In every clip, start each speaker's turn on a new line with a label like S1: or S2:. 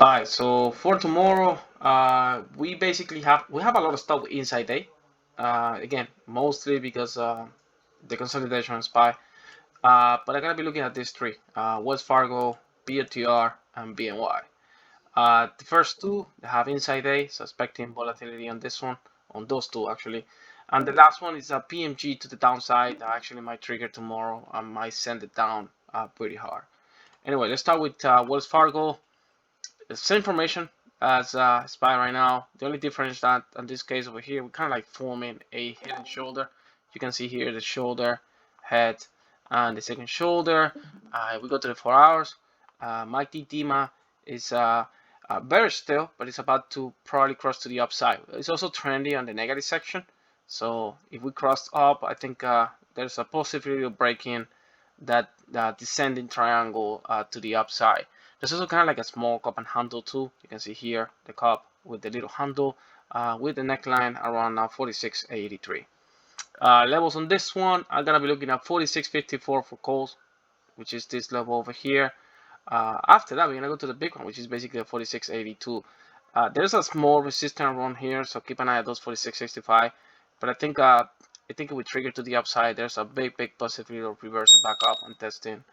S1: Alright, so for tomorrow, we basically have a lot of stuff inside day. Again, mostly because the consolidation is SPY. But I'm gonna be looking at these three: Wells Fargo, BOTR, and BNY. The first two they have inside day, so expecting volatility on this one, on those two actually. And the last one is a PMG to the downside. That actually might trigger tomorrow. I might send it down pretty hard. Anyway, let's start with Wells Fargo. The same formation as SPY right now. The only difference that in this case over here, we kind of like forming a head and shoulder. You can see here the shoulder, head, and the second shoulder. We go to the 4 hours. Mighty Dima is better still, but it's about to probably cross to the upside. It's also trendy on the negative section. So if we cross up, I think there's a possibility of breaking that descending triangle to the upside. There's also kind of like a small cup and handle too. You can see here the cup with the little handle with the neckline around 46.83. Levels on this one, I'm gonna be looking at 46.54 for calls, which is this level over here. After that, we're gonna go to the big one, which is basically a 46.82. There's a small resistance around here, so keep an eye at those 46.65. But I think it will trigger to the upside. There's a big possibility of reversing back up and testing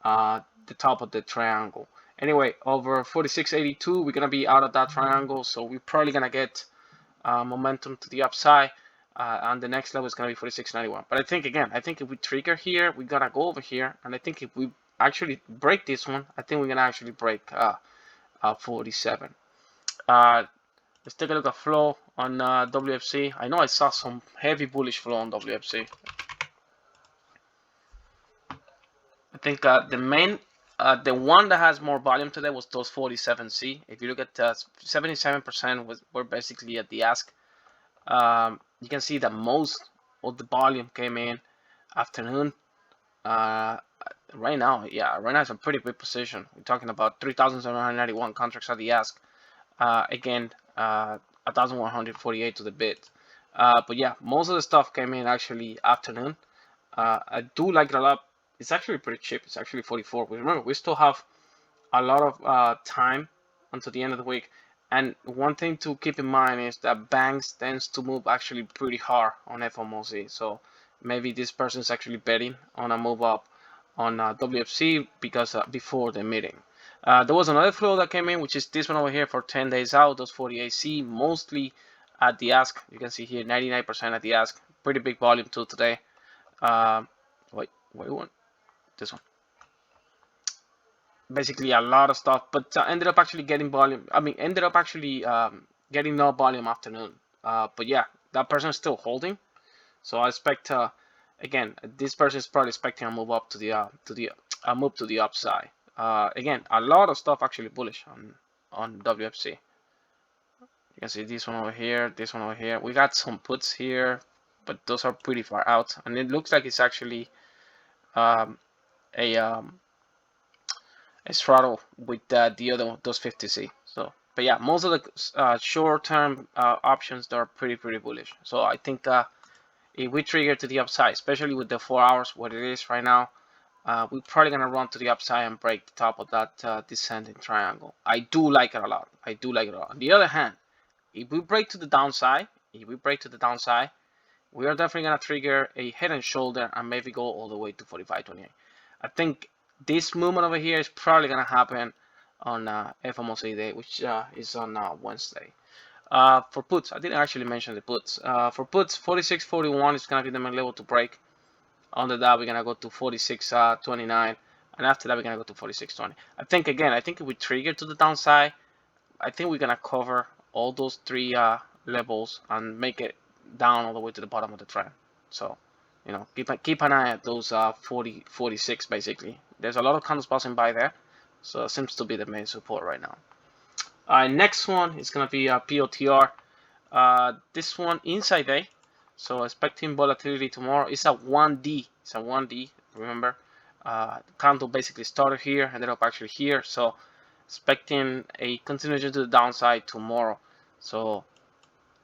S1: the top of the triangle. Anyway, over 46.82, we're gonna be out of that triangle, so we're probably gonna get momentum to the upside. And the next level is gonna be 46.91. But I think if we trigger here, we're gonna go over here, and I think if we actually break this one, I think we're gonna actually break 47. Let's take a look at flow on WFC. I know I saw some heavy bullish flow on WFC. I think the one that has more volume today was those 47C. If you look at 77% were basically at the ask. You can see that most of the volume came in afternoon. Uh, right now, yeah, right now it's a pretty big position. We're talking about 3,791 contracts at the ask. Again, 1,148 to the bid. But yeah, most of the stuff came in actually afternoon. I do like it a lot. It's actually pretty cheap. It's actually 44. But remember, we still have a lot of time until the end of the week. And one thing to keep in mind is that banks tends to move actually pretty hard on FOMC. So maybe this person is actually betting on a move up on WFC because before the meeting. There was another flow that came in, which is this one over here for 10 days out, those 48C, mostly at the ask. You can see here 99% at the ask. Pretty big volume too today. Wait, one? This one. Basically a lot of stuff, but ended up actually getting volume. I mean, ended up actually getting no volume afternoon. But yeah, that person is still holding. So I expect again, this person is probably expecting a move up to the move to the upside. Again, a lot of stuff actually bullish on WFC. You can see this one over here, this one over here. We got some puts here, but those are pretty far out, and it looks like it's actually um, a straddle with the other those 50C. So, but yeah, most of the short-term options they are pretty bullish. So I think if we trigger to the upside, especially with the 4 hours, what it is right now, we're probably gonna run to the upside and break the top of that descending triangle. I do like it a lot. I do like it a lot. On the other hand, if we break to the downside, we are definitely gonna trigger a head and shoulder and maybe go all the way to 45.28. I think this movement over here is probably gonna happen on FOMC day, which is on Wednesday. For puts, I didn't actually mention the puts. For puts, 46.41 is gonna be the main level to break. Under that, we're gonna go to 46.29, and after that, we're gonna go to 46.20. I think if we trigger to the downside, I think we're gonna cover all those three levels and make it down all the way to the bottom of the trend. So, keep an eye at those 40, 46 basically. There's a lot of candles passing by there, so it seems to be the main support right now. Next one is gonna be POTR. This one inside day, so expecting volatility tomorrow. It's a 1D. It's a 1D. Remember, candle basically started here, ended up actually here. So expecting a continuation to the downside tomorrow. So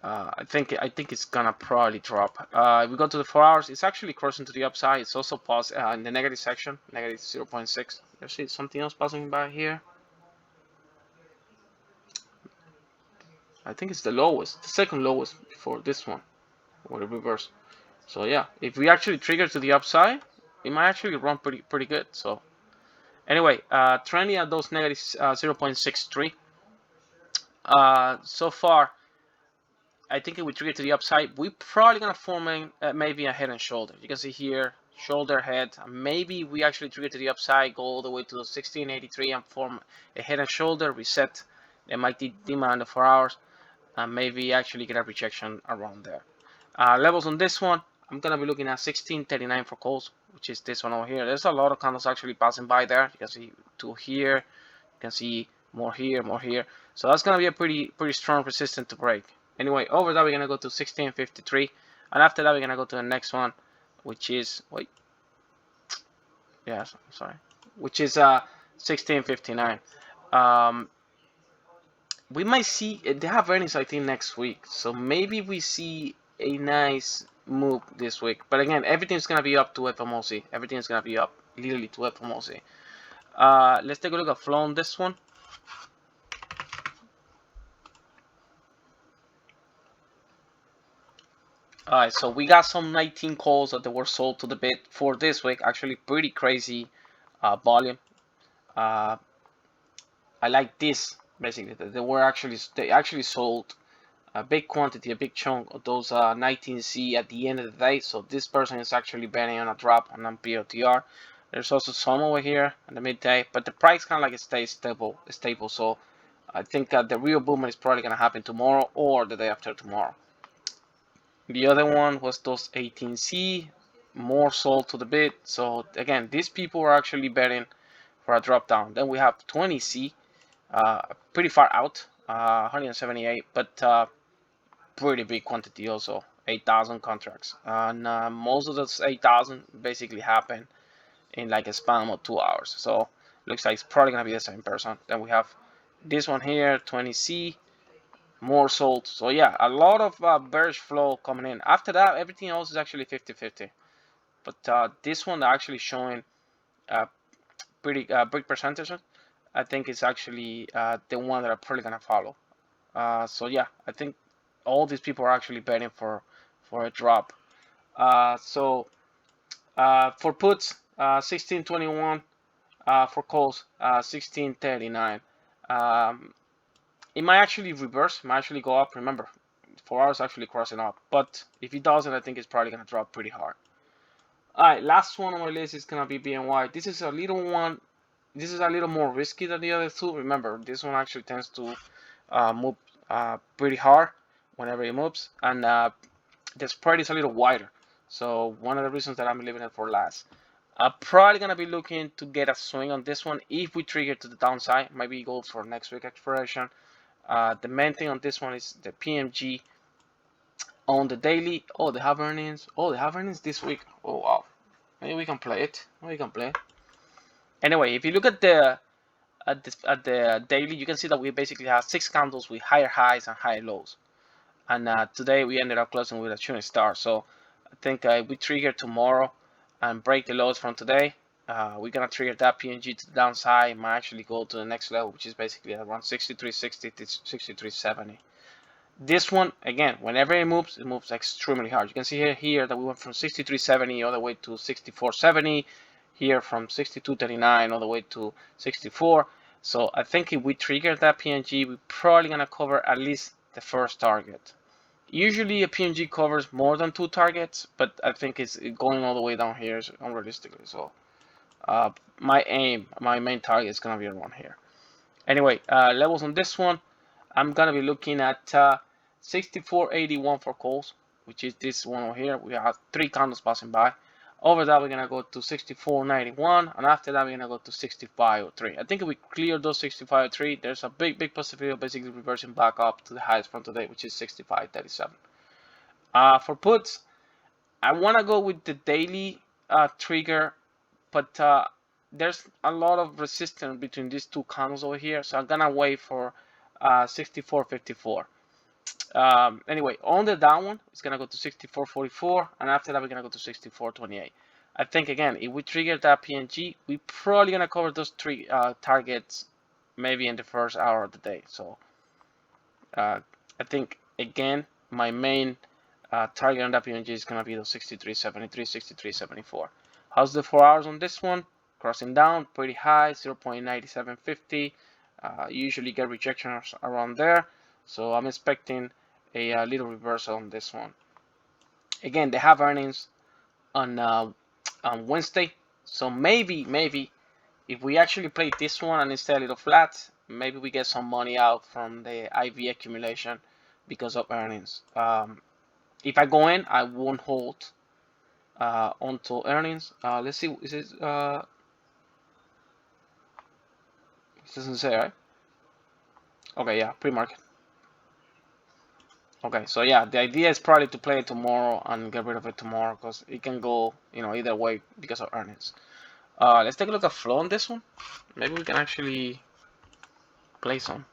S1: I think it's gonna probably drop. If we go to the 4 hours, it's actually crossing to the upside. It's also paused in the negative section, negative 0.6. There's something else passing by here. I think it's the lowest, the second lowest before this one, or the reverse. So yeah, if we actually trigger to the upside, it might actually run pretty good. So anyway, trending at those negative 0.63. So far, I think if we trigger to the upside, we're probably gonna form maybe a head and shoulder. You can see here, shoulder, head. Maybe we actually trigger to the upside, go all the way to the 1683 and form a head and shoulder, reset the MACD demand of 4 hours, and maybe actually get a rejection around there. Levels on this one, I'm gonna be looking at 1639 for calls, which is this one over here. There's a lot of candles actually passing by there. You can see two here, you can see more here, more here. So that's gonna be a pretty strong resistance to break. Anyway, over that we're gonna go to 1653, and after that we're gonna go to the next one, which is sorry, which is 1659. We might see they have earnings I think next week, so maybe we see a nice move this week. But again, everything's gonna be up to FOMC. Everything's gonna be up literally to FOMC. Let's take a look at flow on this one. Alright, so we got some 19 calls that were sold to the bid for this week. Actually, pretty crazy volume. I like this basically. They actually sold a big quantity, a big chunk of those 19C at the end of the day. So this person is actually betting on a drop on POTR. There's also some over here in the midday, but the price kind of like it stays stable. So I think the real movement is probably gonna happen tomorrow or the day after tomorrow. The other one was those 18C, more sold to the bid. So again, these people are actually betting for a drop down. Then we have 20C, pretty far out, 178, but pretty big quantity also, 8,000 contracts. And most of those 8,000 basically happen in like a span of 2 hours. So looks like it's probably gonna be the same person. Then we have this one here, 20C, more sold. So yeah, a lot of bearish flow coming in. After that, everything else is actually 50-50. But this one actually showing pretty big percentage. I think it's actually the one that I'm probably gonna follow. So yeah, I think all these people are actually betting for a drop. For puts, 1621. For calls, 1639. It might actually reverse, might actually go up. Remember, 4 hours actually crossing up. But if it doesn't, I think it's probably gonna drop pretty hard. Alright, last one on my list is gonna be BNY. This is a little one. This is a little more risky than the other two. Remember, this one actually tends to move pretty hard whenever it moves, and the spread is a little wider. So one of the reasons that I'm leaving it for last. I'm probably gonna be looking to get a swing on this one if we trigger to the downside. Maybe go for next week expiration. The main thing on this one is the PMG on the daily. Oh, they have earnings. Oh, they have earnings this week. Oh wow. Maybe we can play it. Anyway, if you look at the daily, you can see that we basically have 6 candles with higher highs and higher lows. And today we ended up closing with a shooting star. So I think if we trigger tomorrow and break the lows from today, we're gonna trigger that PNG to the downside. It might actually go to the next level, which is basically around 63.60 to 63.70. This one, again, whenever it moves extremely hard. You can see here that we went from 63.70 all the way to 64.70. Here from 62.39 all the way to 64. So I think if we trigger that PNG, we're probably gonna cover at least the first target. Usually a PNG covers more than 2 targets, but I think it's going all the way down here is unrealistically. So my main target is gonna be around here. Anyway, levels on this one, I'm gonna be looking at 64.81 for calls, which is this one over here. We have 3 candles passing by. Over that, we're gonna go to 64.91, and after that, we're gonna go to 65.03. I think if we clear those 65.03, there's a big possibility of basically reversing back up to the highest from today, which is 65.37. For puts, I wanna go with the daily trigger, but there's a lot of resistance between these 2 candles over here, so I'm gonna wait for 64.54. Anyway, on the down one, it's gonna go to 64.44, and after that, we're gonna go to 64.28. I think again, if we trigger that PNG, we're probably gonna cover those 3 targets maybe in the first hour of the day. So I think again my main target on that PNG is gonna be those 63.73, 63.74. How's the 4 hours on this one? Crossing down pretty high, 0.9750. Usually get rejections around there, so I'm expecting a little reversal on this one. Again, they have earnings on Wednesday, so maybe if we actually play this one and stay a little flat, maybe we get some money out from the IV accumulation because of earnings. If I go in, I won't hold onto earnings. Let's see, is it doesn't say, right? Okay, yeah, pre-market. Okay, so yeah, the idea is probably to play it tomorrow and get rid of it tomorrow because it can go, either way because of earnings. Let's take a look at flow on this one. Maybe we can actually play some.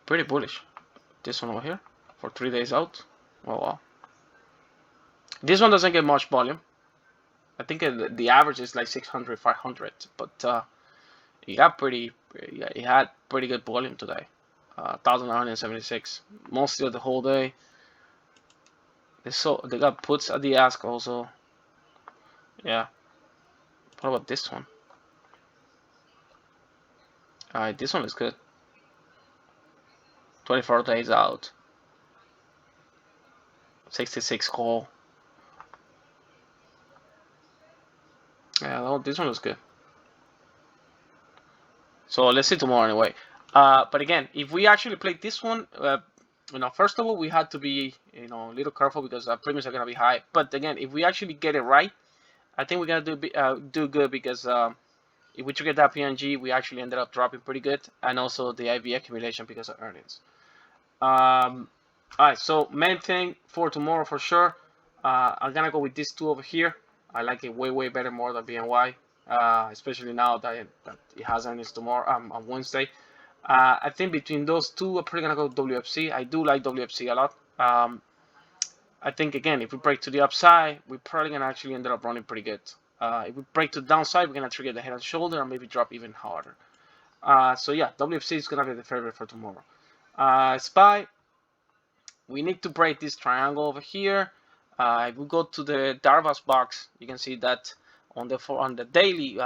S1: Pretty bullish. This one over here for 3 days out. Oh wow. This one doesn't get much volume. I think the average is like 600, 500, but it had pretty good volume today. 1,976, mostly of the whole day. They got puts at the ask also. Yeah. What about this one? Alright, this one is good. 24 days out. 66 call. Yeah, well, this one was good. So let's see tomorrow anyway. But again, if we actually play this one, first of all, we had to be, a little careful because our premiums are gonna be high. But again, if we actually get it right, I think we're gonna do good because if we trigger that PNG, we actually ended up dropping pretty good, and also the IV accumulation because of earnings. All right, so main thing for tomorrow for sure, I'm gonna go with these two over here. I like it way better more than BNY, especially now that it has earnings tomorrow on Wednesday. I think between those two, I'm probably gonna go WFC. I do like WFC a lot. I think again, if we break to the upside, we're probably gonna actually end up running pretty good. If we break to the downside, we're gonna trigger the head and shoulder and maybe drop even harder. So yeah, WFC is gonna be the favorite for tomorrow. SPY, we need to break this triangle over here. If we go to the Darvas box, you can see that on the daily,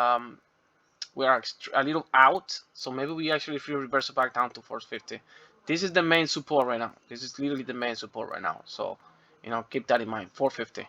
S1: we are a little out. So maybe we actually feel reverse back down to 450. This is the main support right now. This is literally the main support right now. So, keep that in mind. 450.